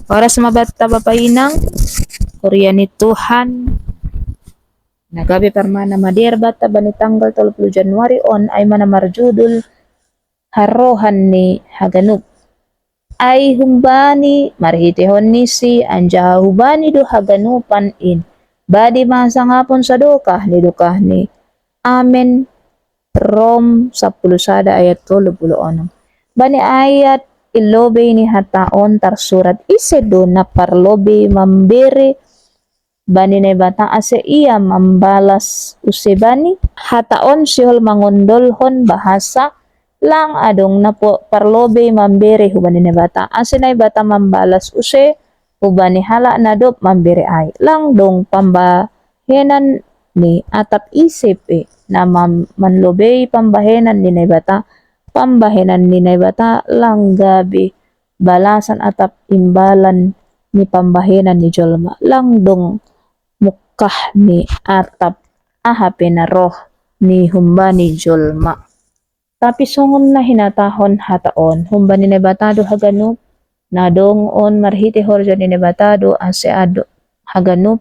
Oras mabata babainang Korea ni Tuhan. Nagabi parmana madir bata bani tanggal 30 Januari on ay manamarjudul harohan ni Haganub. Ay humbani marhitihon ni si anja hubani do Haganupan in. Badi masa ngapon sa dukah ni Amen Rom 10 ayat 36. Bani ayat ilobe ni hataon tarsurat isedo na parlobe mambere bani na bata ase iya mambalas usebani hataon sihol mangondolhon bahasa lang adong na po parlobe mambere hubani na bata ase na bata mambalas use hubani hala na dop mambere ay lang dong pambahenan ni atap isip na manlobe pambahenan ni na bata pambahenan ni na bata lang gabi balasan atap imbalan ni pambahenan ni jolma lang dong mukah ni atap ahape na roh ni humba ni jolma. Tapi sungon na hinatahon hataon humba ni nebatado Haganub na dong on marhiti horja ni nebatado aseado Haganub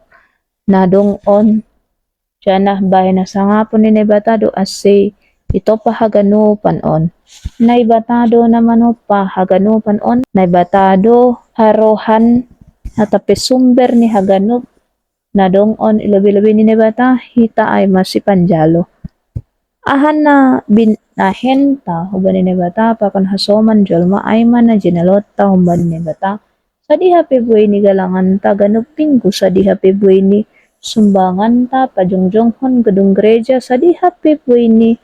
na dong on janah bahay na sangapon ni nebatado ase ito pa Haganupan on. Naibatado naman pa Haganupan on. Naibatado harohan hatape sumber ni Haganub na dong on ilobi-lobi ni nebata hita ay masipanjalo. Ahan na binahen ta huban ni nebata pakan hasoman jolma ay man na jinalota huban ni nebata. Sa diha pe buhay ni galangan ta Ganub pinggo sa diha pe buhay ni sumbangan ta pajongjonghon gedung gereja sa diha pe buhay ni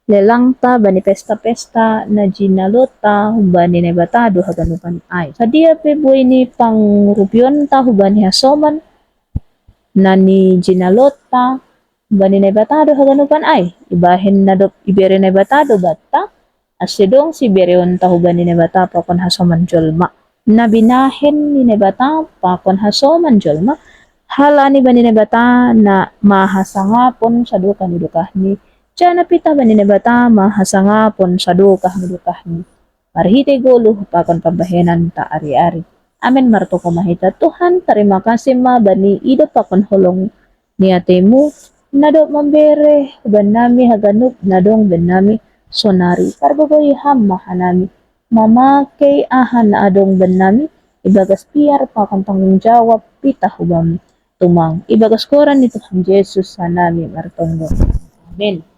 lelang ta bani pesta-pesta na jinalota hubani ni batado Haganupan ay. Sa diha pe buhay ni pangrupyon ta hubani hasoman na ni jinalota hubani ni batado Haganupan ay. Ibahin na do ibere ni batado bata asidong si bereon ta hubani ni bata pakon hasoman jolma. Na binahen ni bata pakon hasoman jolma hala ni bani ni bata na mahasangapon sa duka ni dukah ni Diyan napita ba ni bata mahasangapon sa dukah ni marhite golo pakon pambahenan ta ari-ari. Amen marto ko mahita Tuhan terima kasih ma bani ida pakon holong ni atemu nado mambere ban nami Haganub nadong ben nami sonari karbaboy ham mahanami mamake ahan na adong ben nami ibagas piar pakon tanggung jawab pita hubami tumang ibagas koran ni Tuhan Yesus sa nami martonggo. Amen.